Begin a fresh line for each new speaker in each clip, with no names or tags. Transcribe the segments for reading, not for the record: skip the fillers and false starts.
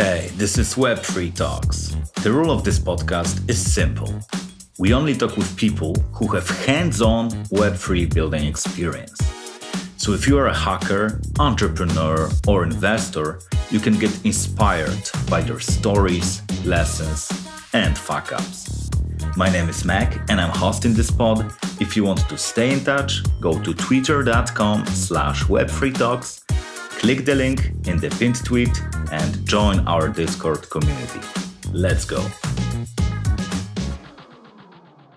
Hey, this is Web3 Talks. The rule of this podcast is simple. We only talk with people who have hands-on Web3 building experience. So if you are a hacker, entrepreneur, or investor, you can get inspired by their stories, lessons, and fuck-ups. My name is Mac, and I'm hosting this pod. If you want to stay in touch, go to twitter.com/web3talks, click the link in the pinned tweet, and join our Discord community. Let's go.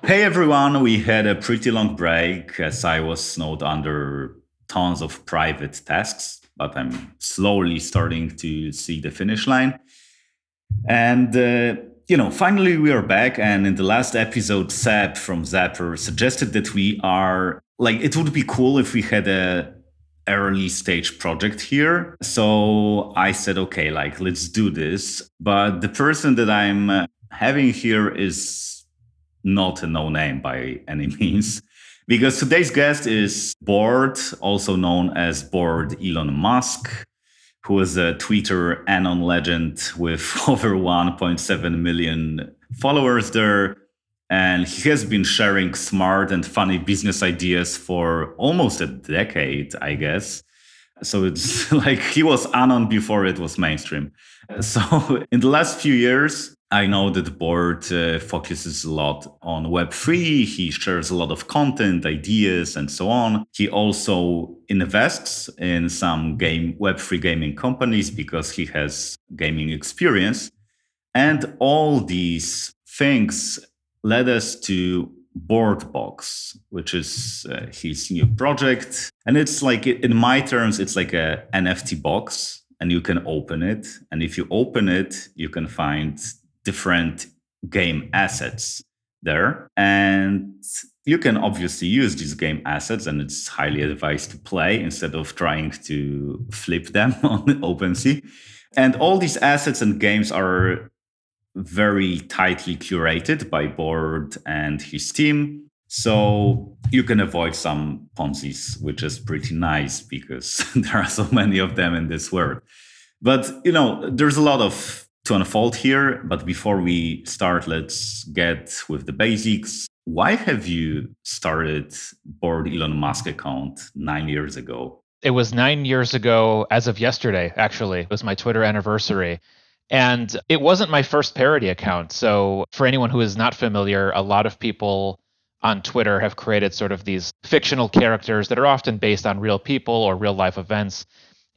Hey everyone, we had a pretty long break as I was snowed under tons of private tasks, but I'm slowly starting to see the finish line. And, finally we are back. And in the last episode, Seb from Zapper suggested that it would be cool if we had a early stage project here. So I said, okay, let's do this. But the person that I'm having here is not a no-name by any means, because today's guest is Bored, also known as Bored Elon Musk, who is a Twitter anon legend with over 1.7 million followers there. And he has been sharing smart and funny business ideas for almost a decade, I guess. So it's like he was anon before it was mainstream. So in the last few years, I know that Bored focuses a lot on Web3. He shares a lot of content, ideas, and so on. He also invests in some Web3 gaming companies because he has gaming experience. And all these things led us to BoredBox, which is his new project. And it's like, in my terms, it's like a NFT box, and you can open it. And if you open it, you can find different game assets there. And you can obviously use these game assets, and it's highly advised to play instead of trying to flip them on OpenSea. And all these assets and games are very tightly curated by Bored and his team. So you can avoid some Ponzi's, which is pretty nice because there are so many of them in this world. But, there's a lot to unfold here. But before we start, let's get with the basics. Why have you started Bored Elon Musk account 9 years ago?
It was 9 years ago as of yesterday, actually. It was my Twitter anniversary. And it wasn't my first parody account. So for anyone who is not familiar, a lot of people on Twitter have created sort of these fictional characters that are often based on real people or real life events.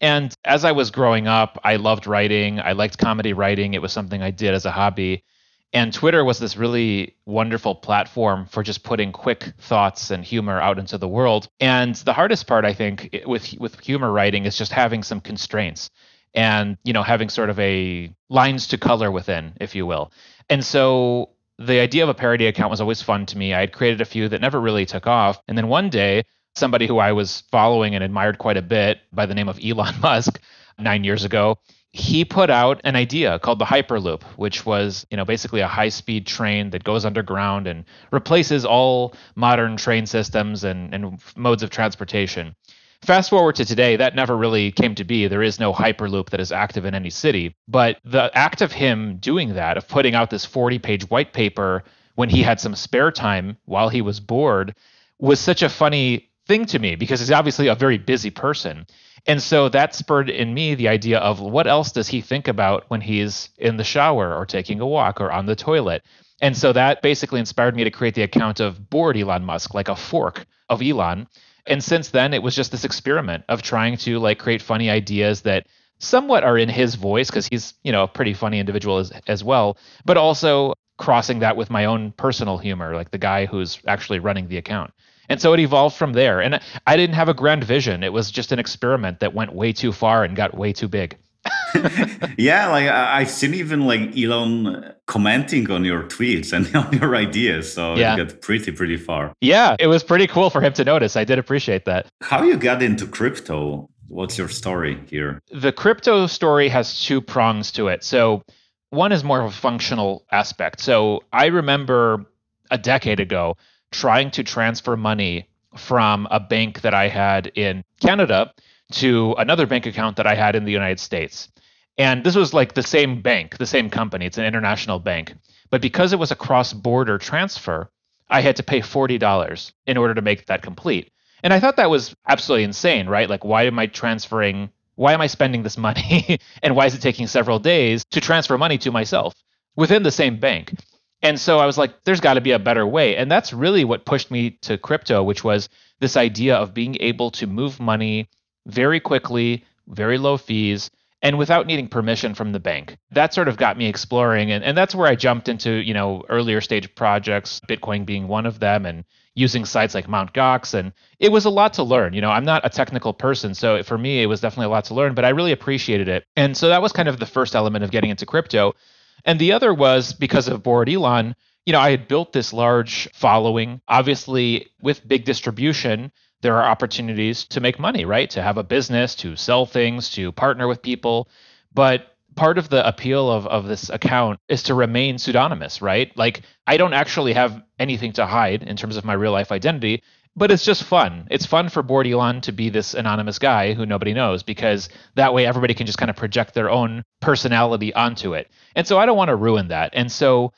And as I was growing up, I loved writing. I liked comedy writing. It was something I did as a hobby. And Twitter was this really wonderful platform for just putting quick thoughts and humor out into the world. And the hardest part, I think, with humor writing is just having some constraints. And, having sort of a lines to color within, if you will. And so the idea of a parody account was always fun to me. I had created a few that never really took off. And then one day, somebody who I was following and admired quite a bit by the name of Elon Musk 9 years ago, he put out an idea called the Hyperloop, which was, basically a high-speed train that goes underground and replaces all modern train systems and modes of transportation. Fast forward to today, that never really came to be. There is no Hyperloop that is active in any city. But the act of him doing that, of putting out this 40-page white paper when he had some spare time while he was bored, was such a funny thing to me because he's obviously a very busy person. And so that spurred in me the idea of what else does he think about when he's in the shower or taking a walk or on the toilet. And so that basically inspired me to create the account of Bored Elon Musk, like a fork of Elon. And since then, it was just this experiment of trying to create funny ideas that somewhat are in his voice because he's, a pretty funny individual as well, but also crossing that with my own personal humor, like the guy who's actually running the account. And so it evolved from there. And I didn't have a grand vision. It was just an experiment that went way too far and got way too big.
Yeah, I've seen even Elon commenting on your tweets and on your ideas. So it got pretty far.
Yeah, it was pretty cool for him to notice. I did appreciate that.
How you got into crypto? What's your story here?
The crypto story has two prongs to it. So one is more of a functional aspect. So I remember a decade ago trying to transfer money from a bank that I had in Canada to another bank account that I had in the United States. And this was like the same bank, the same company. It's an international bank. But because it was a cross-border transfer, I had to pay $40 in order to make that complete. And I thought that was absolutely insane, right? Like, why am I transferring? Why am I spending this money? And why is it taking several days to transfer money to myself within the same bank? And so I was like, there's got to be a better way. And that's really what pushed me to crypto, which was this idea of being able to move money very quickly, very low fees, and without needing permission from the bank. That sort of got me exploring. And that's where I jumped into, earlier stage projects, Bitcoin being one of them, and using sites like Mt. Gox. And it was a lot to learn. I'm not a technical person. So for me, it was definitely a lot to learn, but I really appreciated it. And so that was kind of the first element of getting into crypto. And the other was because of Bored Elon, I had built this large following. Obviously, with big distribution, there are opportunities to make money, right? To have a business, to sell things, to partner with people. But part of the appeal of this account is to remain pseudonymous, right? Like, I don't actually have anything to hide in terms of my real life identity, but it's just fun. It's fun for Bored Elon to be this anonymous guy who nobody knows, because that way everybody can just kind of project their own personality onto it. And so I don't want to ruin that. And so,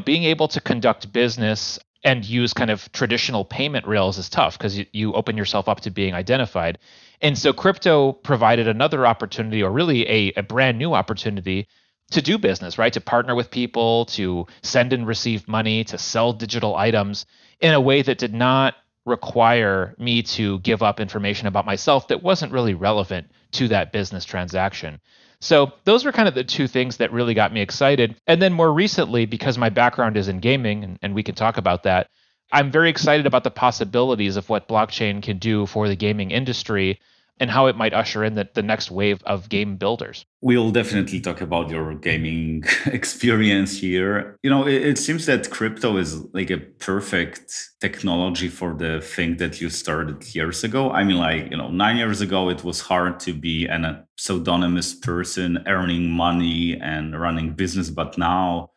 being able to conduct business and use kind of traditional payment rails is tough because you open yourself up to being identified. And so crypto provided another opportunity, or really a brand new opportunity to do business, right? To partner with people, to send and receive money, to sell digital items in a way that did not require me to give up information about myself that wasn't really relevant to that business transaction. So those were kind of the two things that really got me excited. And then more recently, because my background is in gaming, and we can talk about that, I'm very excited about the possibilities of what blockchain can do for the gaming industry and how it might usher in the next wave of game builders.
We'll definitely talk about your gaming experience here. It seems that crypto is like a perfect technology for the thing that you started years ago. I mean, 9 years ago, it was hard to be a pseudonymous person earning money and running business. But now,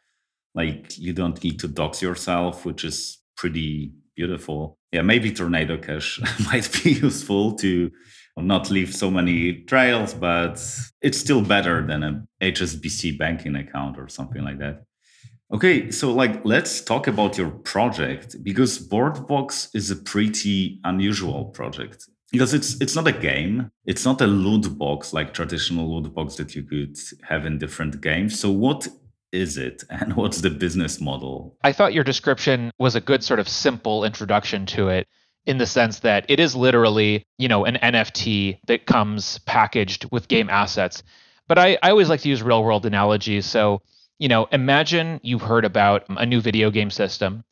you don't need to dox yourself, which is pretty beautiful. Yeah, maybe Tornado Cash might be useful to not leave so many trails, but it's still better than a HSBC banking account or something like that. Okay, so let's talk about your project, because BoredBox is a pretty unusual project. Because it's not a game, it's not a loot box like traditional loot box that you could have in different games. So what is it, and what's the business model?
I thought your description was a good sort of simple introduction to it, in the sense that it is literally, an NFT that comes packaged with game assets. But I always like to use real world analogies. So, imagine you've heard about a new video game system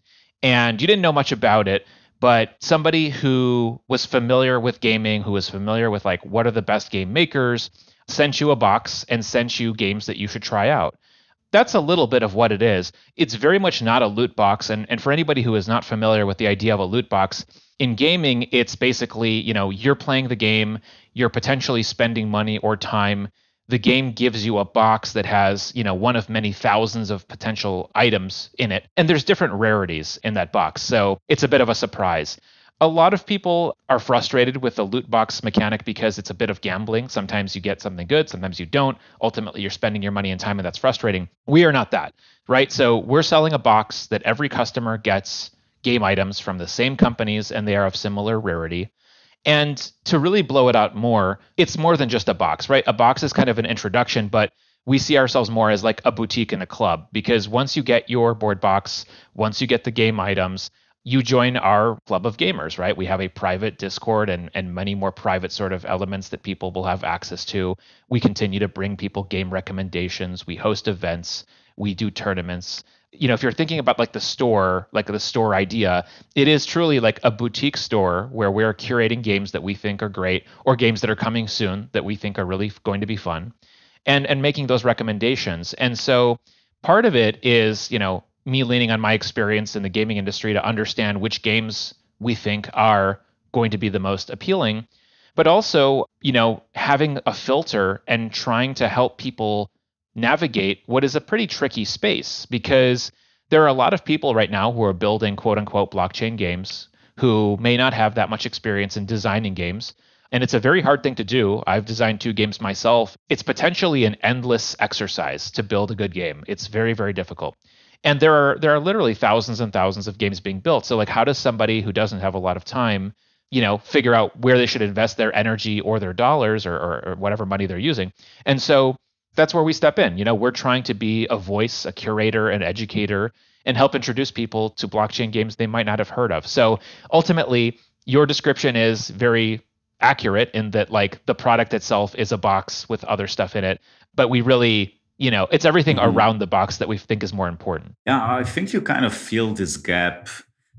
and you didn't know much about it, but somebody who was familiar with gaming, who was familiar with what are the best game makers, sent you a box and sent you games that you should try out. That's a little bit of what it is. It's very much not a loot box. And for anybody who is not familiar with the idea of a loot box, in gaming, it's basically, you're playing the game, you're potentially spending money or time. The game gives you a box that has, one of many thousands of potential items in it. And there's different rarities in that box. So it's a bit of a surprise. A lot of people are frustrated with the loot box mechanic because it's a bit of gambling. Sometimes you get something good, sometimes you don't. Ultimately, you're spending your money and time, and that's frustrating. We are not that, right? So we're selling a box that every customer gets game items from the same companies, and they are of similar rarity. And to really blow it out more, it's more than just a box, right? A box is kind of an introduction, but we see ourselves more as like a boutique and a club, because once you get your board box, once you get the game items, you join our club of gamers, right? We have a private Discord and many more private sort of elements that people will have access to. We continue to bring people game recommendations. We host events. We do tournaments. If you're thinking about the store idea, it is truly like a boutique store where we're curating games that we think are great, or games that are coming soon that we think are really going to be fun, and making those recommendations. And so part of it is, me leaning on my experience in the gaming industry to understand which games we think are going to be the most appealing, but also, having a filter and trying to help people navigate what is a pretty tricky space, because there are a lot of people right now who are building quote unquote blockchain games who may not have that much experience in designing games. And it's a very hard thing to do. I've designed 2 games myself. It's potentially an endless exercise to build a good game. It's very, very difficult. And there are literally thousands and thousands of games being built. So like how does somebody who doesn't have a lot of time, figure out where they should invest their energy or their dollars or whatever money they're using? And so that's where we step in. We're trying to be a voice, a curator, an educator, and help introduce people to blockchain games they might not have heard of. So ultimately, your description is very accurate in that like the product itself is a box with other stuff in it, but we really, it's everything around the box that we think is more important.
Yeah, I think you kind of fill this gap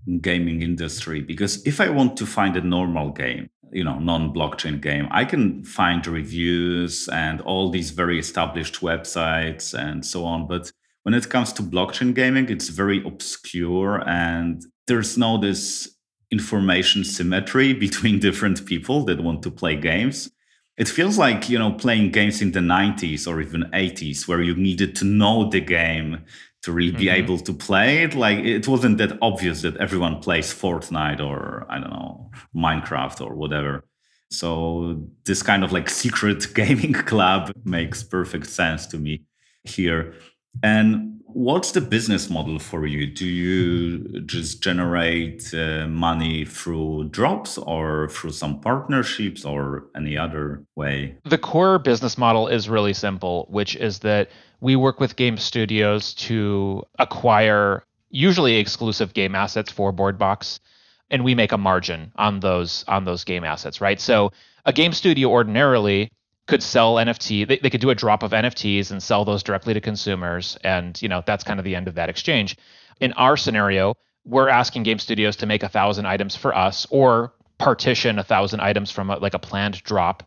in gaming industry, because if I want to find a normal game, non-blockchain game, I can find reviews and all these very established websites and so on. But when it comes to blockchain gaming, it's very obscure and there's no this information symmetry between different people that want to play games. It feels like, playing games in the 90s or even 80s where you needed to know the game to really be able to play it. Like it wasn't that obvious that everyone plays Fortnite or, I don't know, Minecraft or whatever. So this kind of like secret gaming club makes perfect sense to me here. And what's the business model for you? Do you just generate money through drops or through some partnerships or any other way?
The core business model is really simple, which is that we work with game studios to acquire usually exclusive game assets for BoredBox, and we make a margin on those game assets, right? So a game studio ordinarily could sell NFT. They could do a drop of NFTs and sell those directly to consumers. And, that's kind of the end of that exchange. In our scenario, we're asking game studios to make 1,000 items for us or partition 1,000 items from a planned drop.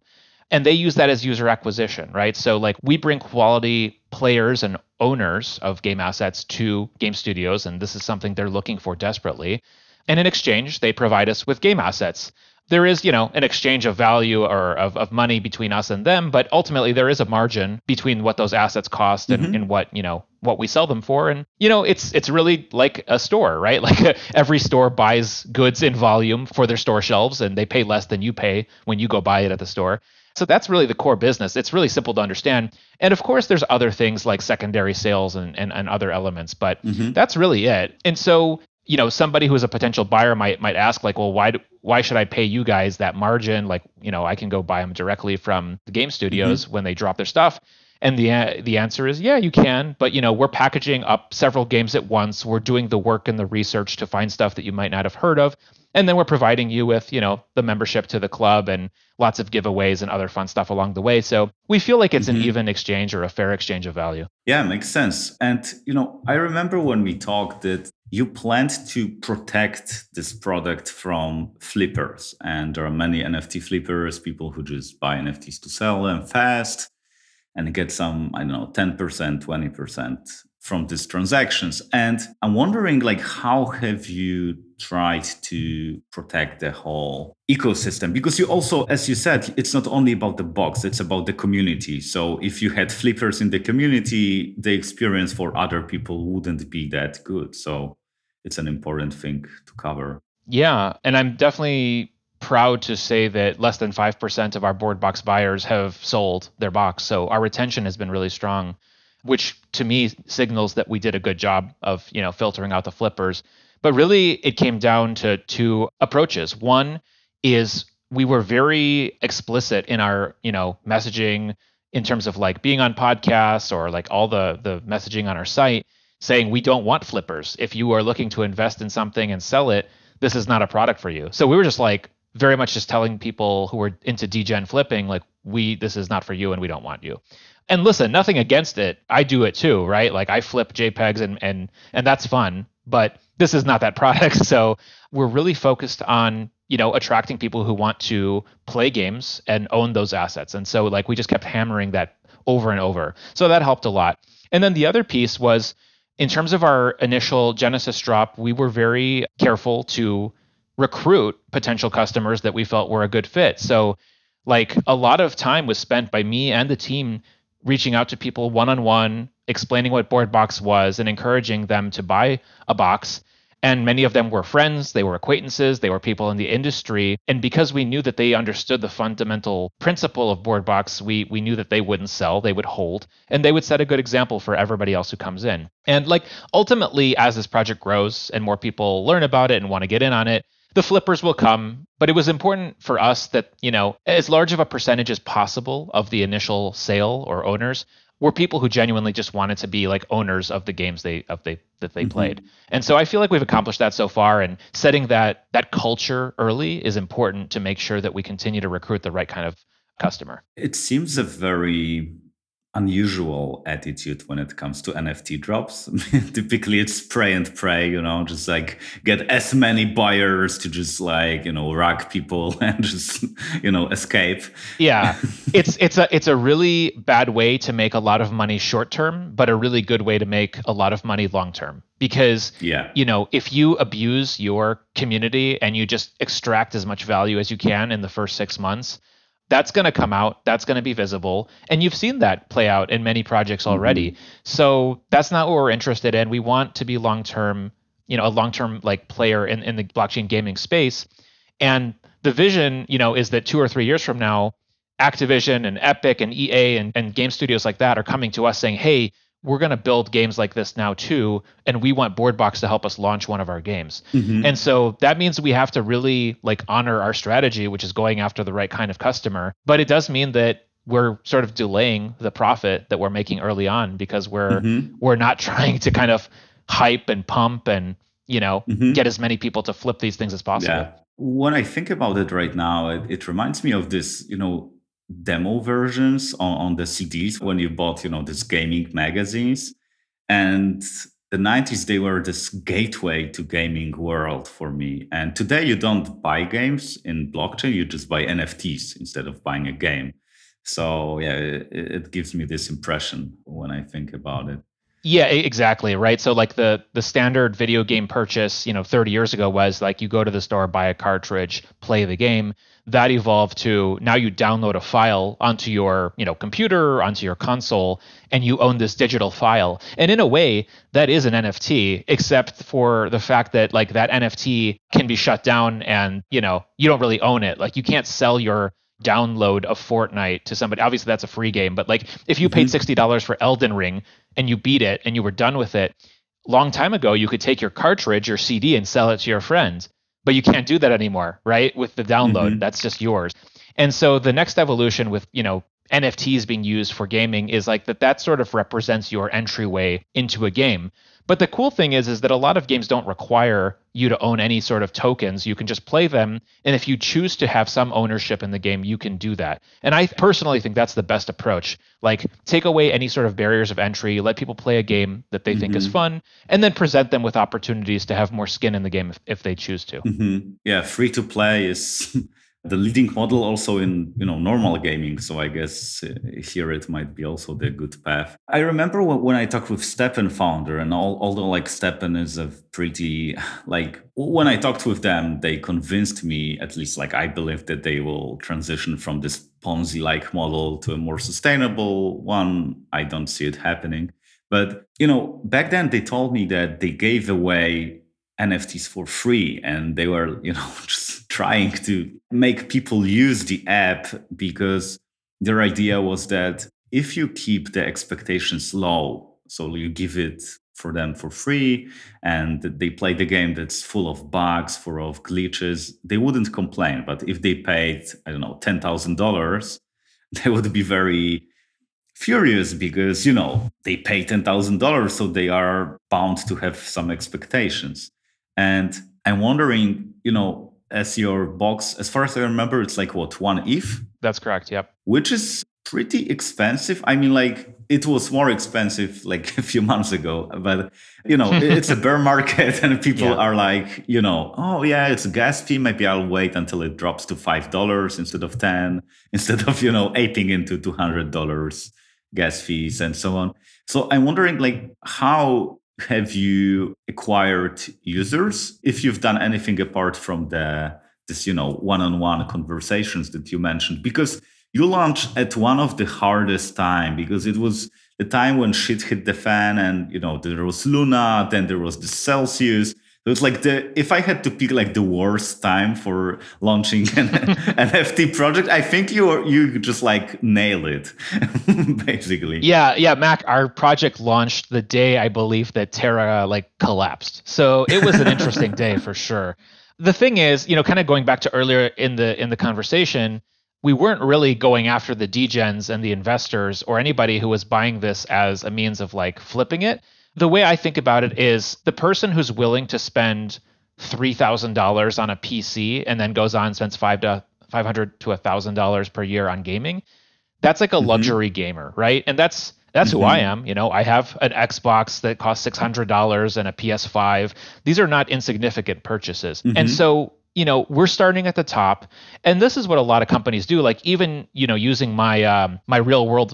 And they use that as user acquisition, right? So like we bring quality players and owners of game assets to game studios, and this is something they're looking for desperately. And in exchange, they provide us with game assets. There is, an exchange of value or of money between us and them, but ultimately there is a margin between what those assets cost and what we sell them for. And, it's really like a store, right? Like every store buys goods in volume for their store shelves and they pay less than you pay when you go buy it at the store. So that's really the core business. It's really simple to understand. And of course, there's other things like secondary sales and other elements, but that's really it. And so, somebody who is a potential buyer might ask like, well, why should I pay you guys that margin? Like, I can go buy them directly from the game studios when they drop their stuff. And the answer is, yeah, you can. But, we're packaging up several games at once. We're doing the work and the research to find stuff that you might not have heard of. And then we're providing you with, the membership to the club and lots of giveaways and other fun stuff along the way. So we feel like it's an even exchange or a fair exchange of value.
Yeah, makes sense. And, I remember when we talked that you planned to protect this product from flippers. And there are many NFT flippers, people who just buy NFTs to sell them fast and get some, 10%, 20% from these transactions. And I'm wondering, like, how have you tried to protect the whole ecosystem? Because you also, as you said, it's not only about the box, it's about the community. So if you had flippers in the community, the experience for other people wouldn't be that good. So it's an important thing to cover.
Yeah, and I'm definitely proud to say that less than 5% of our BoredBox buyers have sold their box. So our retention has been really strong, which to me signals that we did a good job of, filtering out the flippers. But really it came down to 2 approaches. One is we were very explicit in our, messaging in terms of like being on podcasts or like all the messaging on our site saying we don't want flippers. If you are looking to invest in something and sell it, this is not a product for you. So we were just like very much just telling people who were into degen flipping, like this is not for you and we don't want you. And listen, nothing against it. I do it too, right? Like I flip JPEGs and that's fun, but this is not that product. So we're really focused on, attracting people who want to play games and own those assets. And so like we just kept hammering that over and over. So that helped a lot. And then the other piece was in terms of our initial Genesis drop, we were very careful to recruit potential customers that we felt were a good fit. So like a lot of time was spent by me and the team reaching out to people one-on-one, explaining what BoredBox was and encouraging them to buy a box. And many of them were friends, they were acquaintances, they were people in the industry. And because we knew that they understood the fundamental principle of BoredBox, we knew that they wouldn't sell, they would hold, and they would set a good example for everybody else who comes in. And like ultimately, as this project grows and more people learn about it and want to get in on it, the flippers will come. But it was important for us that, as large of a percentage as possible of the initial sale or owners were people who genuinely just wanted to be like owners of the games that they played. And so I feel like we've accomplished that so far, and setting that culture early is important to make sure that we continue to recruit the right kind of customer.
It seems a very unusual attitude when it comes to NFT drops. Typically it's pray and pray, just like get as many buyers to just like, rag people and just, escape.
Yeah. It's a really bad way to make a lot of money short term, but a really good way to make a lot of money long term. Because if you abuse your community and you just extract as much value as you can in the first 6 months, that's going to come out, that's going to be visible, and you've seen that play out in many projects already. So that's not what we're interested in. We want to be long-term, a long-term like player in the blockchain gaming space. And the vision, is that 2 or 3 years from now, Activision and Epic and EA and game studios like that are coming to us saying, hey, we're going to build games like this now too, and we want BoredBox to help us launch one of our games. And so that means we have to really like honor our strategy, which is going after the right kind of customer. But it does mean that we're sort of delaying the profit that we're making early on because we're not trying to kind of hype and pump and get as many people to flip these things as possible.
Yeah. When I think about it right now, it reminds me of this, demo versions on the CDs when you bought, these gaming magazines. And the 90s, they were this gateway to gaming world for me. And today you don't buy games in blockchain, you just buy NFTs instead of buying a game. So yeah, it gives me this impression when I think about it.
Yeah, exactly. Right. So like the standard video game purchase, 30 years ago was like you go to the store, buy a cartridge, play the game. That evolved to now you download a file onto your, computer, onto your console, and you own this digital file. And in a way, that is an NFT, except for the fact that like that NFT can be shut down and, you don't really own it. Like you can't sell your download of Fortnite to somebody. Obviously, that's a free game, but like if you paid $60 for Elden Ring and you beat it and you were done with it, long time ago, you could take your cartridge, your CD, and sell it to your friends. But you can't do that anymore, right? With the download, that's just yours. And so the next evolution with, NFTs being used for gaming is like that sort of represents your entryway into a game. But the cool thing is that a lot of games don't require you to own any sort of tokens. You can just play them. And if you choose to have some ownership in the game, you can do that. And I personally think that's the best approach. Like take away any sort of barriers of entry, let people play a game that they think is fun, and then present them with opportunities to have more skin in the game if they choose to.
Yeah, free to play is the leading model also in normal gaming. So I guess here it might be also the good path. I remember when I talked with Steppen founder, and although like Steppen is a pretty like when I talked with them, they convinced me, at least like I believe that they will transition from this Ponzi-like model to a more sustainable one. I don't see it happening. But back then they told me that they gave away NFTs for free, and they were, just trying to make people use the app because their idea was that if you keep the expectations low, so you give it for them for free, and they play the game that's full of bugs, full of glitches, they wouldn't complain. But if they paid, I don't know, $10,000, they would be very furious because, they pay $10,000, so they are bound to have some expectations. And I'm wondering, as your box, as far as I remember, it's like what, 1 ETH?
That's correct. Yep.
Which is pretty expensive. I mean, like it was more expensive like a few months ago, but it's a bear market and people are like, oh yeah, it's a gas fee. Maybe I'll wait until it drops to $5 instead of 10, instead of, aping into $200 gas fees and so on. So I'm wondering like how have you acquired users if you've done anything apart from this one-on-one conversations that you mentioned? Because you launched at one of the hardest time, because it was the time when shit hit the fan, and there was Luna, then there was the Celsius. So it's like if I had to pick like the worst time for launching an NFT project, I think you just like nail it, basically.
Yeah, Mac, our project launched the day I believe that Terra like collapsed. So it was an interesting day for sure. The thing is, kind of going back to earlier in the conversation, we weren't really going after the degens and the investors or anybody who was buying this as a means of like flipping it. The way I think about it is the person who's willing to spend $3,000 on a PC and then goes on and spends $500 to $1,000 per year on gaming. That's like a luxury gamer, right? And that's who I am. I have an Xbox that costs $600 and a PS5. These are not insignificant purchases. And so, we're starting at the top, and this is what a lot of companies do. Like even, using my my real world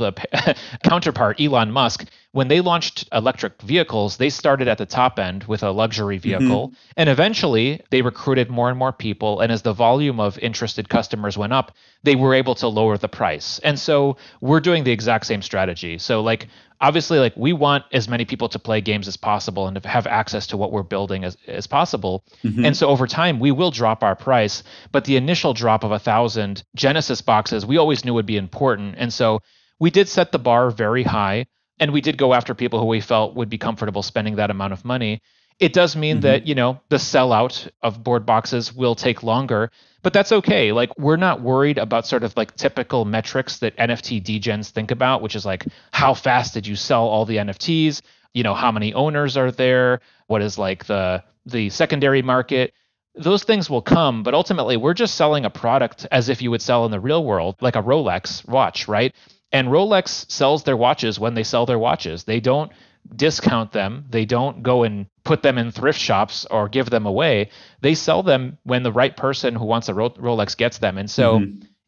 counterpart, Elon Musk, when they launched electric vehicles, they started at the top end with a luxury vehicle, and eventually they recruited more and more people. And as the volume of interested customers went up, they were able to lower the price. And so we're doing the exact same strategy. So like, obviously, like we want as many people to play games as possible and to have access to what we're building as possible. And so over time, we will drop our price. But the initial drop of 1,000 Genesis boxes, we always knew would be important. And so we did set the bar very high. And we did go after people who we felt would be comfortable spending that amount of money. It does mean that, the sellout of board boxes will take longer, but that's okay. Like we're not worried about sort of like typical metrics that NFT degens think about, which is like, how fast did you sell all the NFTs? How many owners are there? What is like the secondary market? Those things will come, but ultimately we're just selling a product as if you would sell in the real world, like a Rolex watch, right? And Rolex sells their watches when they sell their watches. They don't discount them. They don't go and put them in thrift shops or give them away. They sell them when the right person who wants a Rolex gets them. And so,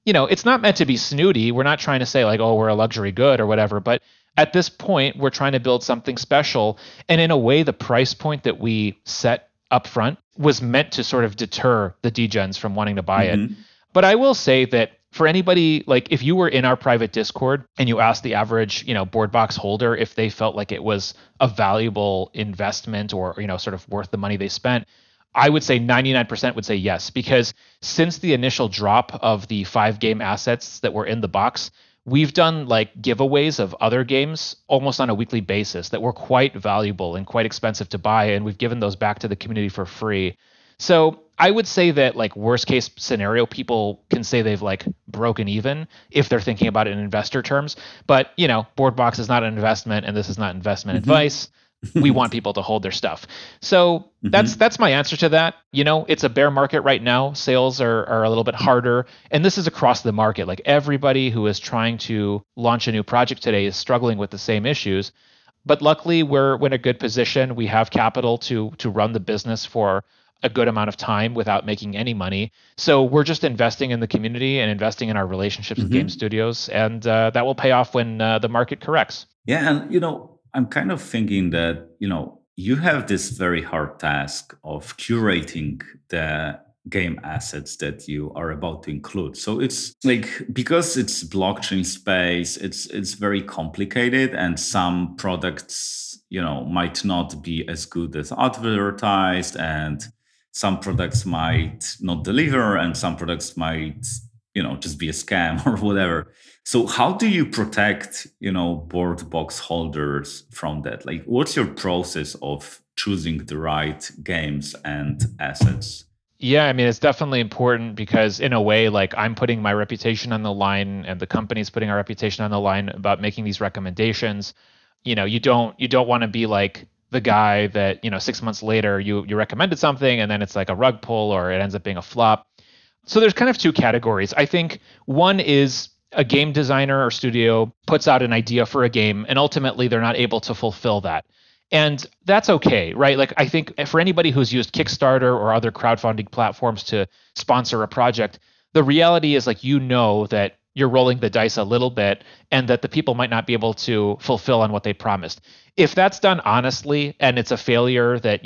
it's not meant to be snooty. We're not trying to say like, oh, we're a luxury good or whatever. But at this point, we're trying to build something special. And in a way, the price point that we set up front was meant to sort of deter the degens from wanting to buy it. But I will say that for anybody, like if you were in our private Discord and you asked the average, BoredBox holder if they felt like it was a valuable investment or, sort of worth the money they spent, I would say 99% would say yes, because since the initial drop of the 5 game assets that were in the box, we've done like giveaways of other games almost on a weekly basis that were quite valuable and quite expensive to buy. And we've given those back to the community for free. So I would say that like worst case scenario, people can say they've like broken even if they're thinking about it in investor terms. But, BoredBox is not an investment and this is not investment advice. We want people to hold their stuff. So that's my answer to that. It's a bear market right now. Sales are a little bit harder. And this is across the market. Like everybody who is trying to launch a new project today is struggling with the same issues. But luckily, we're in a good position. We have capital to run the business for a good amount of time without making any money. So we're just investing in the community and investing in our relationships with game studios. And that will pay off when the market corrects.
Yeah. And, I'm kind of thinking that, you have this very hard task of curating the game assets that you are about to include. So it's like, because it's blockchain space, it's very complicated, and some products, might not be as good as advertised, and some products might not deliver, and some products might, just be a scam or whatever. So how do you protect, BoredBox holders from that? Like, what's your process of choosing the right games and assets?
Yeah, I mean, it's definitely important because in a way, like I'm putting my reputation on the line and the company's putting our reputation on the line about making these recommendations. You don't want to be like the guy that, 6 months later you recommended something and then it's like a rug pull or it ends up being a flop. So there's kind of 2 categories. I think one is a game designer or studio puts out an idea for a game and ultimately they're not able to fulfill that. And that's okay, right? Like I think for anybody who's used Kickstarter or other crowdfunding platforms to sponsor a project, the reality is like that you're rolling the dice a little bit and that the people might not be able to fulfill on what they promised. If that's done honestly and it's a failure that,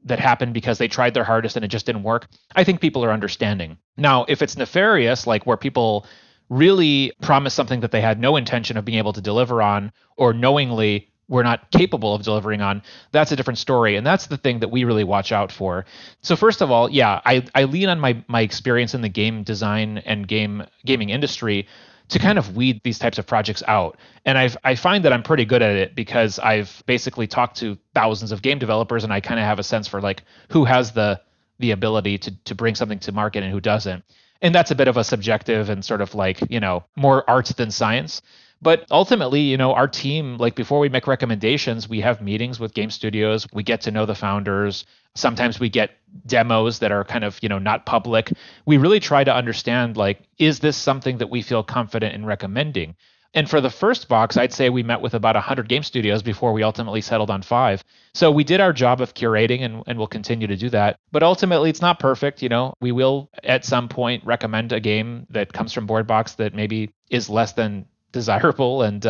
that happened because they tried their hardest and it just didn't work, I think people are understanding. Now, if it's nefarious, like where people really promise something that they had no intention of being able to deliver on, or knowingly we're not capable of delivering on, that's a different story. And that's the thing that we really watch out for. So first of all, yeah, I lean on my experience in the game design and gaming industry to kind of weed these types of projects out. And I find that I'm pretty good at it because I've basically talked to thousands of game developers, and I kind of have a sense for like who has the ability to bring something to market and who doesn't. And that's a bit of a subjective and sort of like, more art than science. But ultimately, our team, like before we make recommendations, we have meetings with game studios. We get to know the founders. Sometimes we get demos that are kind of, not public. We really try to understand, like, is this something that we feel confident in recommending? And for the first box, I'd say we met with about 100 game studios before we ultimately settled on 5. So we did our job of curating, and we'll continue to do that. But ultimately, it's not perfect. We will at some point recommend a game that comes from BoredBox that maybe is less than desirable. And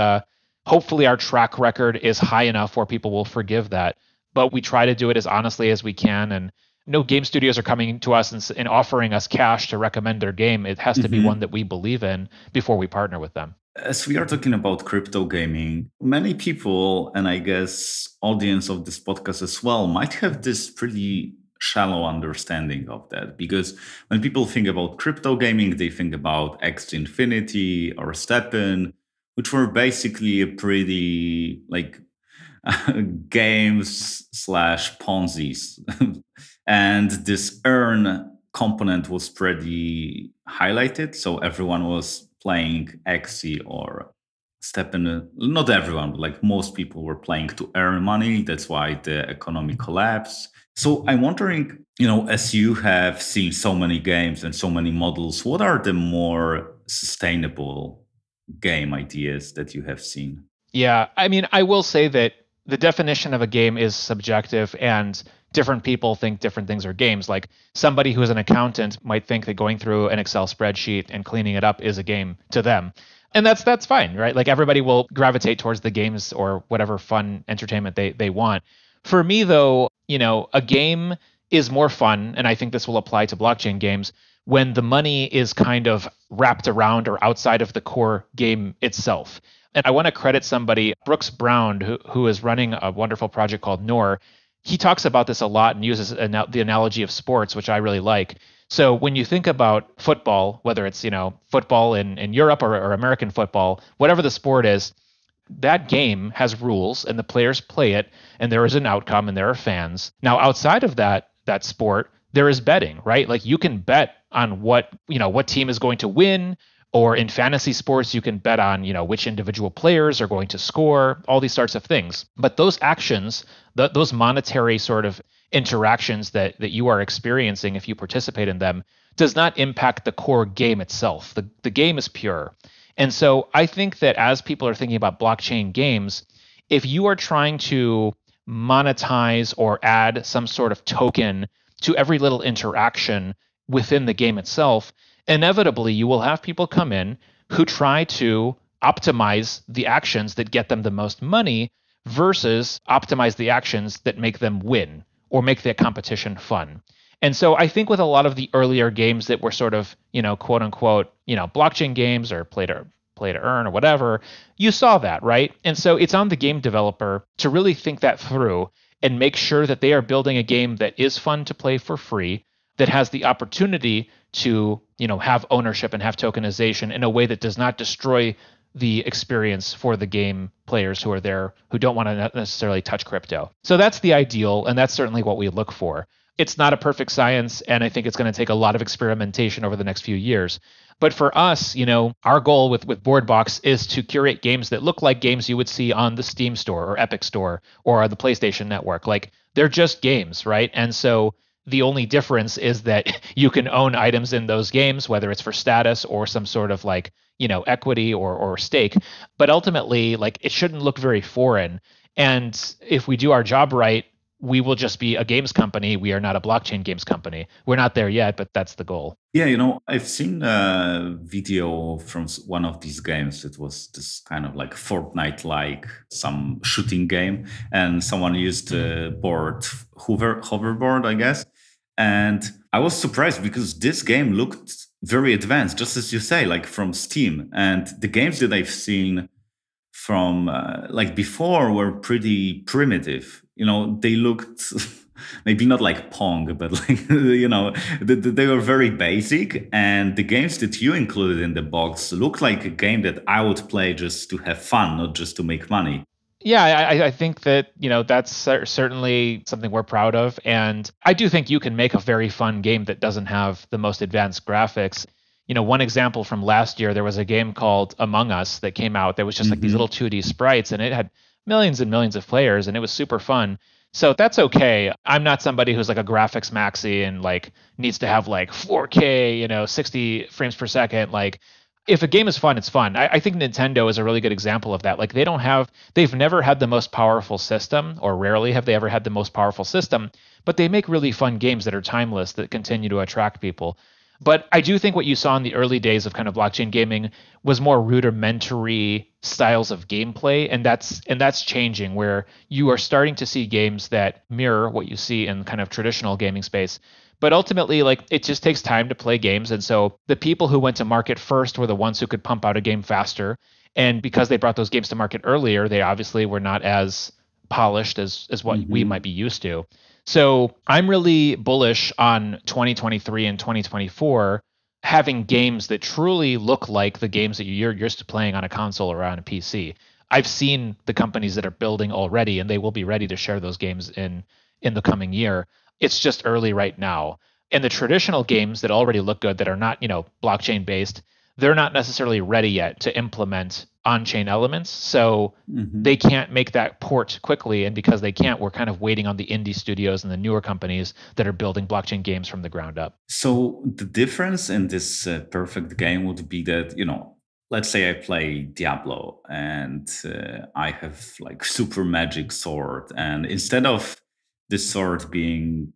hopefully our track record is high enough where people will forgive that. But we try to do it as honestly as we can. And no game studios are coming to us and offering us cash to recommend their game. It has to be one that we believe in before we partner with them.
As we are talking about crypto gaming, many people, and I guess audience of this podcast as well, might have this pretty shallow understanding of that. Because when people think about crypto gaming, they think about X Infinity or Steppen, which were basically a pretty like games slash Ponzi's. And this earn component was pretty highlighted. So everyone was playing Xe or Steppen. Not everyone, but like most people were playing to earn money. That's why the economy collapsed. So I'm wondering, as you have seen so many games and so many models, what are the more sustainable game ideas that you have seen?
Yeah, I mean, I will say that the definition of a game is subjective, and different people think different things are games. Like somebody who is an accountant might think that going through an Excel spreadsheet and cleaning it up is a game to them. And that's fine, right? Like everybody will gravitate towards the games or whatever fun entertainment they want. For me though, a game is more fun, and I think this will apply to blockchain games, when the money is kind of wrapped around or outside of the core game itself. And I want to credit somebody, Brooks Brown, who is running a wonderful project called Nor. He talks about this a lot and uses the analogy of sports, which I really like. So when you think about football, whether it's football in Europe or American football, whatever the sport is, that game has rules and the players play it, and there is an outcome and there are fans. Now outside of that sport, there is betting, right? Like you can bet on what team is going to win. Or in fantasy sports, you can bet on, which individual players are going to score, all these sorts of things. But those actions, those monetary sort of interactions that you are experiencing if you participate in them, does not impact the core game itself. The game is pure. And so I think that as people are thinking about blockchain games, if you are trying to monetize or add some sort of token to every little interaction within the game itself, inevitably you will have people come in who try to optimize the actions that get them the most money versus optimize the actions that make them win or make their competition fun. And so I think with a lot of the earlier games that were sort of, quote unquote, blockchain games or play to earn or whatever, you saw that, right? And so it's on the game developer to really think that through and make sure that they are building a game that is fun to play for free, that has the opportunity to have ownership and have tokenization in a way that does not destroy the experience for the game players who are there who don't want to necessarily touch crypto. So that's the ideal, and that's certainly what we look for. It's not a perfect science, and I think it's going to take a lot of experimentation over the next few years. But for us, our goal with BoredBox is to curate games that look like games you would see on the Steam store or Epic store or the PlayStation Network. Like they're just games, right? And so the only difference is that you can own items in those games, whether it's for status or some sort of like, equity or stake. But ultimately, like it shouldn't look very foreign. And if we do our job right, we will just be a games company. We are not a blockchain games company. We're not there yet, but that's the goal.
Yeah, I've seen a video from one of these games. It was this kind of like Fortnite-like, some shooting game. And someone used a board, hoverboard, I guess. And I was surprised because this game looked very advanced, just as you say, like from Steam. And the games that I've seen from like before were pretty primitive. They looked maybe not like Pong, but like, they were very basic. And the games that you included in the box looked like a game that I would play just to have fun, not just to make money.
Yeah, I think that, that's certainly something we're proud of. And I do think you can make a very fun game that doesn't have the most advanced graphics. One example from last year, there was a game called Among Us that came out that was just like these little 2D sprites, and it had millions and millions of players, and it was super fun. So that's okay. I'm not somebody who's like a graphics maxi and like needs to have like 4K, 60 frames per second. Like, if a game is fun, it's fun. I think Nintendo is a really good example of that. Like, they've never had the most powerful system, or rarely have they ever had the most powerful system, but they make really fun games that are timeless, that continue to attract people. But I do think what you saw in the early days of kind of blockchain gaming was more rudimentary styles of gameplay, and that's changing, where you are starting to see games that mirror what you see in kind of traditional gaming space. But ultimately, like, it just takes time to play games. And so the people who went to market first were the ones who could pump out a game faster. And because they brought those games to market earlier, they obviously were not as polished as what we might be used to. So I'm really bullish on 2023 and 2024 having games that truly look like the games that you're used to playing on a console or on a PC. I've seen the companies that are building already, and they will be ready to share those games in the coming year. It's just early right now. And the traditional games that already look good, that are not, blockchain based, they're not necessarily ready yet to implement on-chain elements. So they can't make that port quickly. And because they can't, we're kind of waiting on the indie studios and the newer companies that are building blockchain games from the ground up.
So the difference in this perfect game would be that, let's say I play Diablo and I have like super magic sword. And instead of this sword being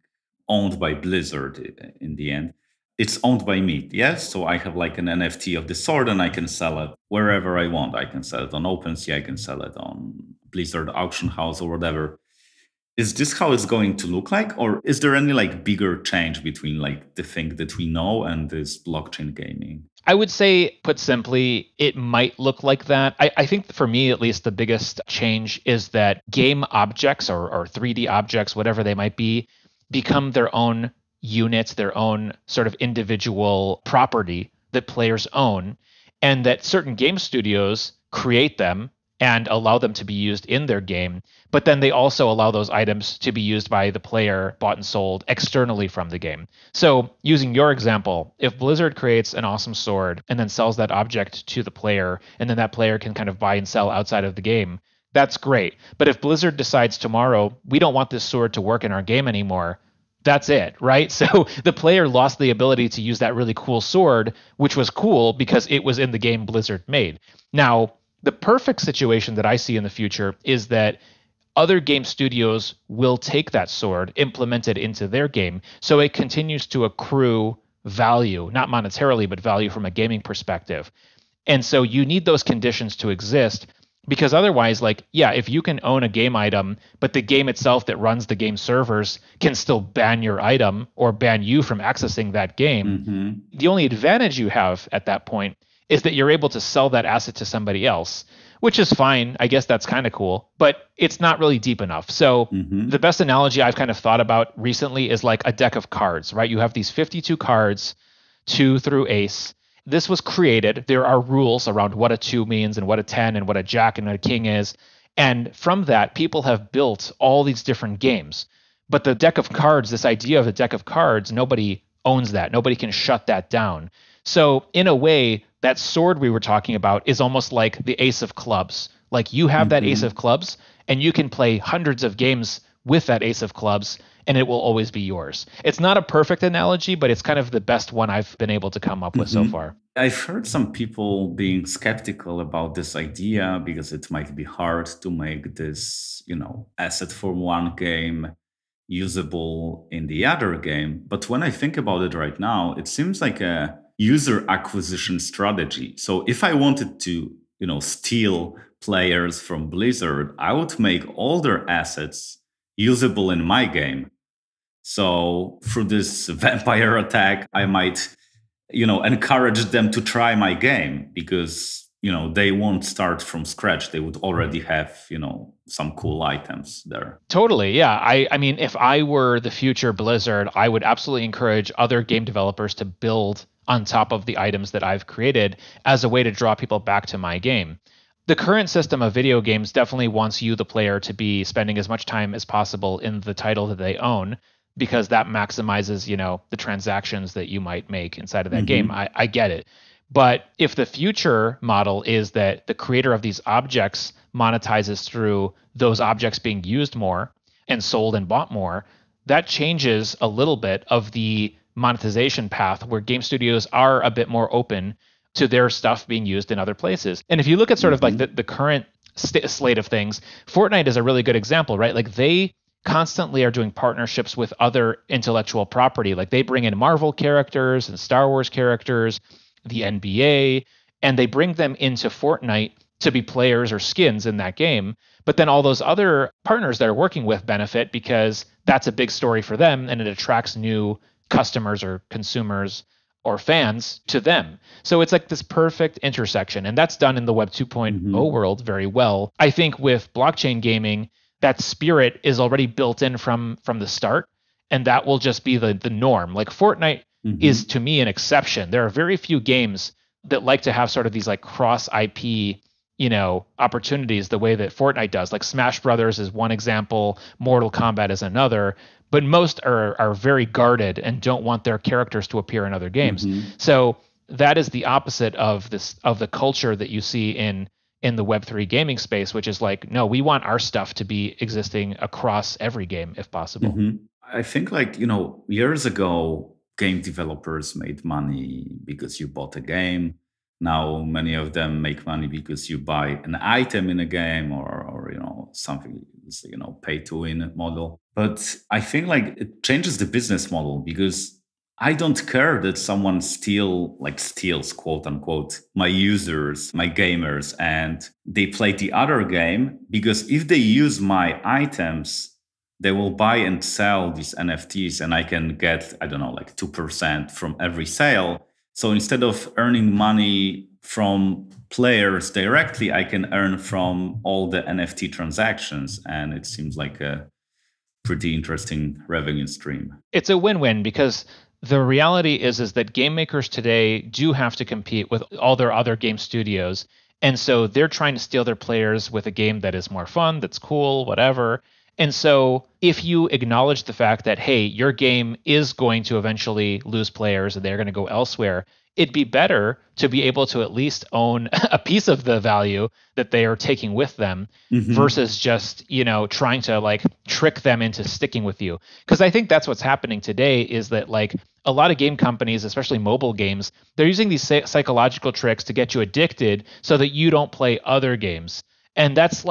owned by Blizzard in the end, it's owned by me. Yes. So I have like an NFT of the sword and I can sell it wherever I want. I can sell it on OpenSea, I can sell it on Blizzard auction house or whatever. Is this how it's going to look like? Or is there any like bigger change between like the thing that we know and this blockchain gaming?
I would say, put simply, it might look like that. I think for me, at least, the biggest change is that game objects or 3D objects, whatever they might be, become their own units, their own sort of individual property that players own, and that certain game studios create them and allow them to be used in their game, but then they also allow those items to be used by the player, bought and sold externally from the game. So using your example, if Blizzard creates an awesome sword and then sells that object to the player, and then that player can kind of buy and sell outside of the game, that's great. But if Blizzard decides tomorrow, we don't want this sword to work in our game anymore, that's it, right? So the player lost the ability to use that really cool sword, which was cool because it was in the game Blizzard made. Now, the perfect situation that I see in the future is that other game studios will take that sword, implement it into their game, so it continues to accrue value, not monetarily, but value from a gaming perspective. And so you need those conditions to exist, because otherwise, like, yeah, if you can own a game item, but the game itself that runs the game servers can still ban your item or ban you from accessing that game, the only advantage you have at that point is that you're able to sell that asset to somebody else, which is fine. I guess that's kind of cool, but it's not really deep enough. So the best analogy I've kind of thought about recently is like a deck of cards, right? You have these 52 cards, 2 through ace. This was created. There are rules around what a 2 means and what a 10 and what a jack and what a king is. And from that, people have built all these different games. But the deck of cards, this idea of a deck of cards, nobody owns that. Nobody can shut that down. So in a way, that sword we were talking about is almost like the ace of clubs. Like, you have that ace of clubs and you can play hundreds of games with that ace of clubs and it will always be yours. It's not a perfect analogy, but it's kind of the best one I've been able to come up with so far.
I've heard some people being skeptical about this idea because it might be hard to make this, asset from one game usable in the other game. But when I think about it right now, it seems like a user acquisition strategy. So if I wanted to, steal players from Blizzard, I would make all their assets usable in my game. So through this vampire attack, I might, encourage them to try my game because they won't start from scratch. They would already have, some cool items there.
Totally. Yeah. I mean, if I were the future Blizzard, I would absolutely encourage other game developers to build on top of the items that I've created as a way to draw people back to my game. The current system of video games definitely wants you, the player, to be spending as much time as possible in the title that they own, because that maximizes, the transactions that you might make inside of that game. I get it. But if the future model is that the creator of these objects monetizes through those objects being used more and sold and bought more, that changes a little bit of the monetization path, where game studios are a bit more open to their stuff being used in other places. And if you look at sort of like the current slate of things, Fortnite is a really good example, right? Like they constantly are doing partnerships with other intellectual property. Like they bring in Marvel characters and Star Wars characters, the NBA, and they bring them into Fortnite to be players or skins in that game. But then all those other partners that are working with benefit, because that's a big story for them and it attracts new customers or consumers or fans to them. So it's like this perfect intersection. And that's done in the Web 2.0 world very well. I think with blockchain gaming, that spirit is already built in from the start. And that will just be the norm. Like Fortnite is, to me, an exception. There are very few games that like to have sort of these like cross IP, opportunities the way that Fortnite does. Like Smash Brothers is one example, Mortal Kombat is another, but most are very guarded and don't want their characters to appear in other games. So that is the opposite of the culture that you see in the Web3 gaming space, which is like, no, we want our stuff to be existing across every game if possible.
I think years ago, game developers made money because you bought a game. Now many of them make money because you buy an item in a game or something, pay to win model. But I think it changes the business model, because I don't care that someone steals, quote unquote, my users, my gamers, and they play the other game, because if they use my items, they will buy and sell these NFTs, and I can get, 2% from every sale. So instead of earning money from players directly, I can earn from all the NFT transactions. And it seems like a pretty interesting revenue stream.
It's a win-win, because the reality is that game makers today do have to compete with all their other game studios. And so they're trying to steal their players with a game that is more fun, that's cool, whatever. And so if you acknowledge the fact that, hey, your game is going to eventually lose players and they're going to go elsewhere, it'd be better to be able to at least own a piece of the value that they are taking with them versus just, trying to trick them into sticking with you. Because I think that's what's happening today, is that a lot of game companies, especially mobile games, they're using these psychological tricks to get you addicted so that you don't play other games. And that's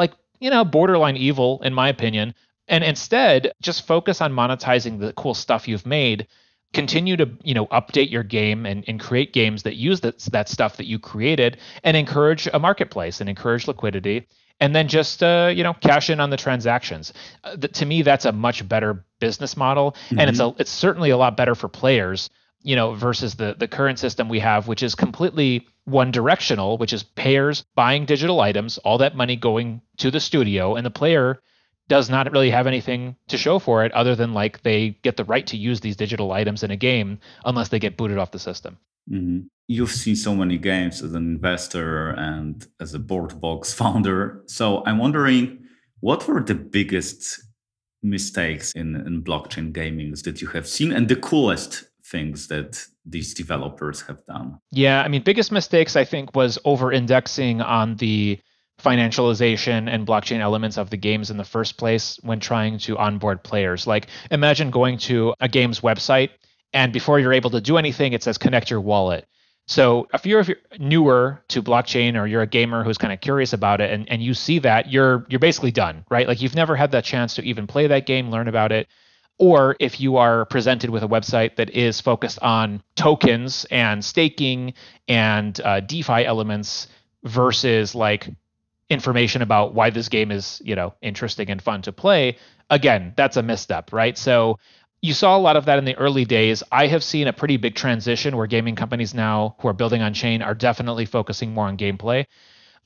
borderline evil, in my opinion. And instead, just focus on monetizing the cool stuff you've made. Continue to update your game and create games that use that stuff that you created, and encourage a marketplace and encourage liquidity, and then just cash in on the transactions. To me, that's a much better business model, and it's certainly a lot better for players, versus the current system we have, which is completely one directional, which is payers buying digital items, all that money going to the studio, and the player does not really have anything to show for it other than they get the right to use these digital items in a game unless they get booted off the system.
You've seen so many games as an investor and as a BoredBox founder. So I'm wondering, what were the biggest mistakes in blockchain gaming that you have seen, and the coolest things that these developers have done?
Yeah, I mean, biggest mistakes, I think, was over-indexing on the financialization and blockchain elements of the games in the first place when trying to onboard players. Imagine going to a game's website, and before you're able to do anything, it says connect your wallet. So if you're newer to blockchain, or you're a gamer who's kind of curious about it, and you see that, you're basically done, right? You've never had that chance to even play that game, learn about it. Or if you are presented with a website that is focused on tokens and staking and DeFi elements versus information about why this game is, interesting and fun to play, again, that's a misstep, right? So you saw a lot of that in the early days. I have seen a pretty big transition where gaming companies now who are building on chain are definitely focusing more on gameplay.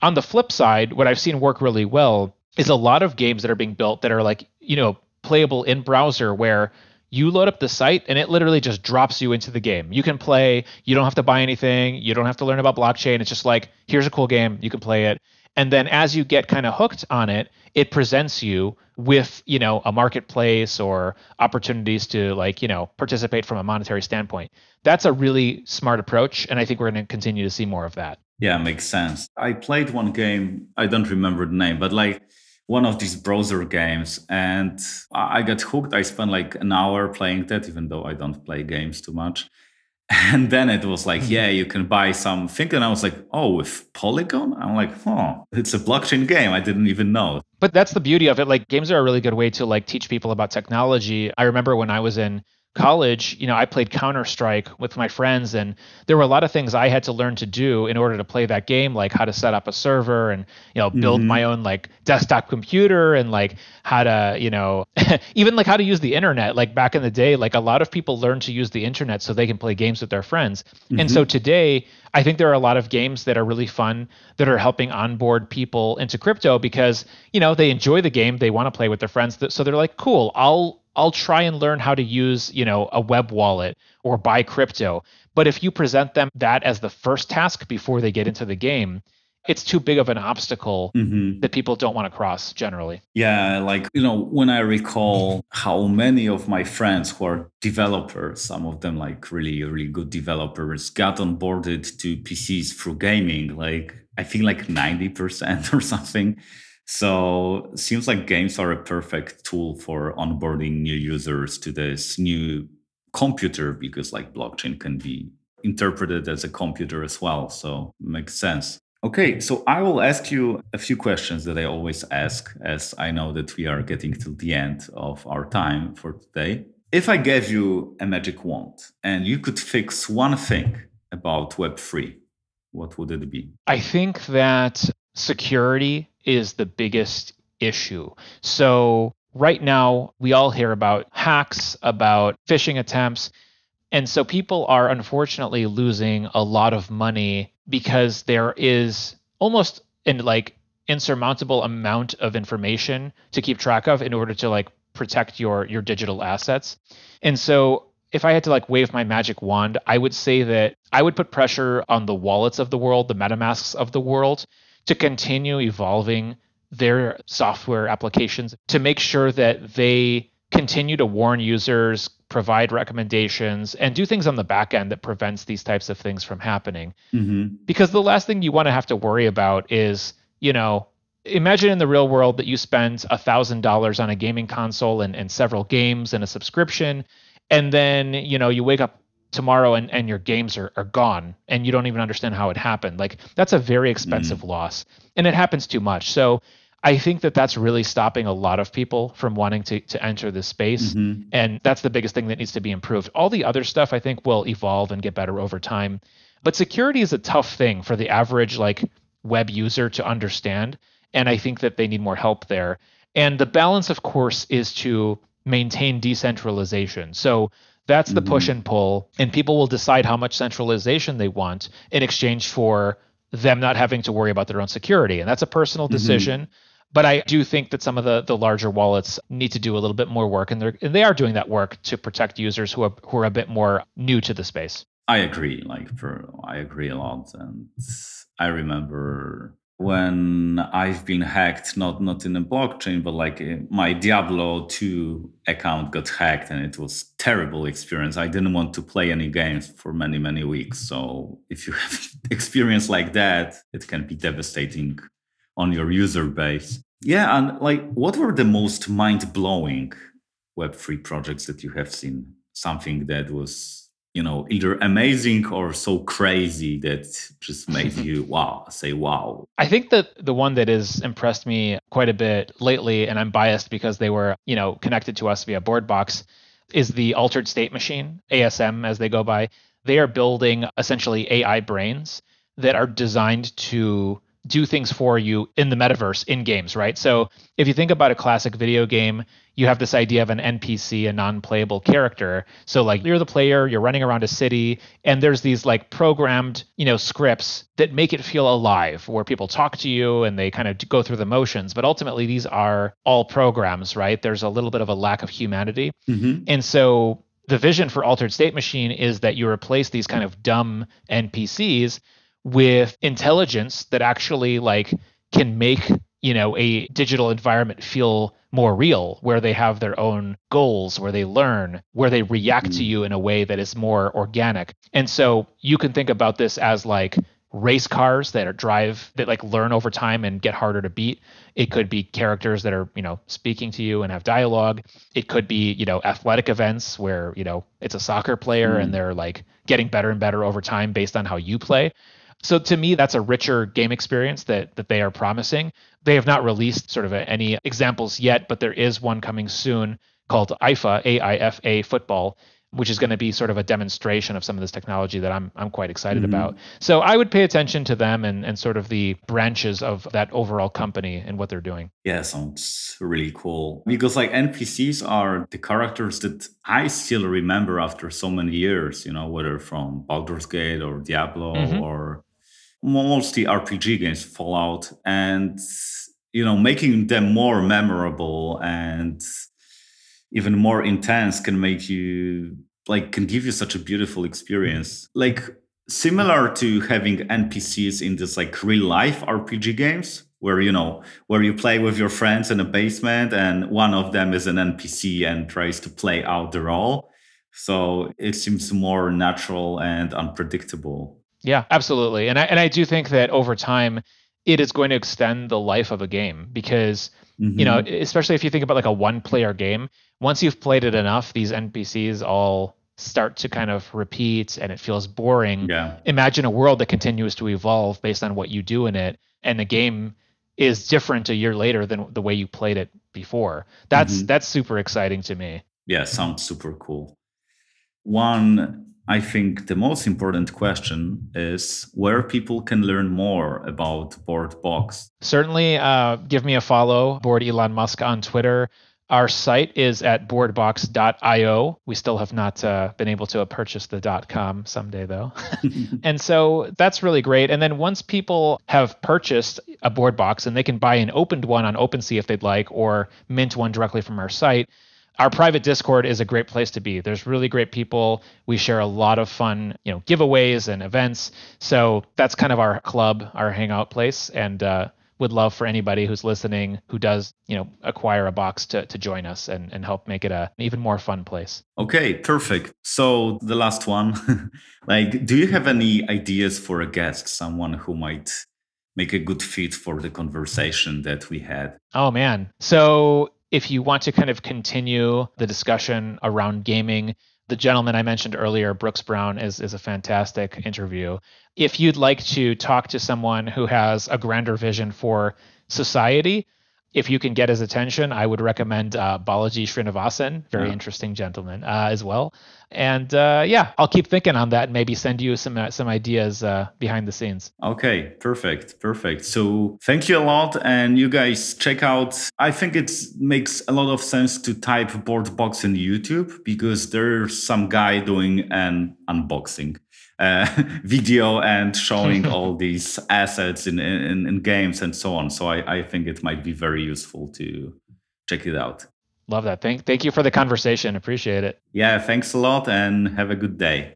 On the flip side, what I've seen work really well is a lot of games that are being built that are like, playable in browser where you load up the site and it literally just drops you into the game. You can play, you don't have to buy anything, you don't have to learn about blockchain. It's just like, here's a cool game, you can play it. And then as you get kind of hooked on it, it presents you with, a marketplace or opportunities to like, participate from a monetary standpoint. That's a really smart approach. And I think we're going to continue to see more of that.
Yeah, makes sense. I played one game, I don't remember the name, but like one of these browser games, and I got hooked. I spent like an hour playing that, even though I don't play games too much. And then it was like, yeah, you can buy something. And I was like, oh, with Polygon? I'm like, oh, it's a blockchain game. I didn't even know.
But that's the beauty of it. Like games are a really good way to like teach people about technology. I remember when I was in college, I played Counter-Strike with my friends, and there were a lot of things I had to learn to do in order to play that game, like how to set up a server and, build my own like desktop computer and like how to, even like how to use the internet. Like back in the day, like a lot of people learned to use the internet so they can play games with their friends. And so today, I think there are a lot of games that are really fun that are helping onboard people into crypto because, they enjoy the game, they want to play with their friends. So they're like, cool, I'll try and learn how to use, a web wallet or buy crypto. But if you present them that as the first task before they get into the game, it's too big of an obstacle that people don't want to cross generally.
Yeah, like, when I recall how many of my friends who are developers, some of them like really, really good developers, got onboarded to PCs through gaming, like I think like 90% or something. So it seems like games are a perfect tool for onboarding new users to this new computer, because like blockchain can be interpreted as a computer as well. So it makes sense. Okay, so I will ask you a few questions that I always ask, as I know that we are getting to the end of our time for today. If I gave you a magic wand and you could fix one thing about Web3, what would it be?
I think that security is the biggest issue. So right now, we all hear about hacks, about phishing attempts. And so people are unfortunately losing a lot of money because there is almost an like insurmountable amount of information to keep track of in order to like protect your digital assets. And so if I had to like wave my magic wand, I would say that I would put pressure on the wallets of the world, the MetaMasks of the world, to continue evolving their software applications to make sure that they continue to warn users, provide recommendations, and do things on the back end that prevents these types of things from happening. Because the last thing you want to have to worry about is, imagine in the real world that you spend $1,000 on a gaming console and several games and a subscription, and then, you wake up tomorrow and your games are gone and you don't even understand how it happened. Like that's a very expensive loss, and it happens too much. So I think that that's really stopping a lot of people from wanting to enter this space. And that's the biggest thing that needs to be improved. All the other stuff I think will evolve and get better over time. But security is a tough thing for the average like web user to understand. And I think that they need more help there. And the balance, of course, is to maintain decentralization. So that's the push and pull. And people will decide how much centralization they want in exchange for them not having to worry about their own security. And that's a personal decision. But I do think that some of the larger wallets need to do a little bit more work, and they are doing that work to protect users who are a bit more new to the space.
I agree. I agree a lot, and I remember when I've been hacked, not in a blockchain, but like my Diablo 2 account got hacked, and it was a terrible experience. I didn't want to play any games for many, many weeks. So if you have experience like that, it can be devastating on your user base. Yeah, and like, what were the most mind-blowing Web3 projects that you have seen? Something that was, either amazing or so crazy that just made you say wow.
I think that the one that has impressed me quite a bit lately, and I'm biased because they were, connected to us via BoredBox, is the altered state machine, ASM as they go by. They are building essentially AI brains that are designed to do things for you in the metaverse in games, right? So if you think about a classic video game, you have this idea of an NPC, a non-playable character. So like you're the player, you're running around a city, and there's these like programmed, scripts that make it feel alive, where people talk to you and they kind of go through the motions. But ultimately, these are all programs, right? There's a little bit of a lack of humanity.
Mm-hmm.
And so the vision for Altered State Machine is that you replace these kind of dumb NPCs with intelligence that actually like can make a digital environment feel more real, where they have their own goals, where they learn, where they react to you in a way that is more organic. And so you can think about this as like race cars that like learn over time and get harder to beat. It could be characters that are, speaking to you and have dialogue. It could be, athletic events where, it's a soccer player and they're like getting better and better over time based on how you play. So to me, that's a richer game experience that they are promising. They have not released sort of any examples yet, but there is one coming soon called IFA, AIFA football, which is going to be sort of a demonstration of some of this technology that I'm quite excited about. So I would pay attention to them and sort of the branches of that overall company and what they're doing.
Yeah, sounds really cool. Because like NPCs are the characters that I still remember after so many years, whether from Baldur's Gate or Diablo or mostly RPG games, Fallout, and making them more memorable and even more intense can make you can give you such a beautiful experience. Like similar to having NPCs in this like real life RPG games where you play with your friends in a basement and one of them is an NPC and tries to play out the role. So it seems more natural and unpredictable.
Yeah, absolutely. And I do think that over time it is going to extend the life of a game because especially if you think about like a one-player game, once you've played it enough, these NPCs all start to kind of repeat and it feels boring.
Yeah.
Imagine a world that continues to evolve based on what you do in it, and the game is different a year later than the way you played it before. That's super exciting to me.
Yeah, sounds super cool. One, I think the most important question is where people can learn more about BoredBox.
Certainly give me a follow, Bored Elon Musk on Twitter. Our site is at boardbox.io. We still have not been able to purchase the .com someday, though. And so that's really great. And then once people have purchased a BoredBox and they can buy an opened one on OpenSea if they'd like, or mint one directly from our site, our private Discord is a great place to be. There's really great people. We share a lot of fun, giveaways and events. So that's kind of our club, our hangout place. And would love for anybody who's listening who does, acquire a box to join us and help make it an even more fun place.
Okay, perfect. So the last one, do you have any ideas for a guest, someone who might make a good fit for the conversation that we had?
Oh, man. So if you want to kind of continue the discussion around gaming, the gentleman I mentioned earlier, Brooks Brown, is a fantastic interview. If you'd like to talk to someone who has a grander vision for society, if you can get his attention, I would recommend Balaji Srinivasan, very interesting gentleman as well. And I'll keep thinking on that and maybe send you some ideas behind the scenes.
Okay, perfect. So thank you a lot. And you guys check out, I think it makes a lot of sense to type BoredBox in YouTube because there's some guy doing an unboxing video and showing all these assets in games and so on. So I think it might be very useful to check it out.
Love that. Thank you for the conversation. Appreciate it.
Yeah, thanks a lot and have a good day.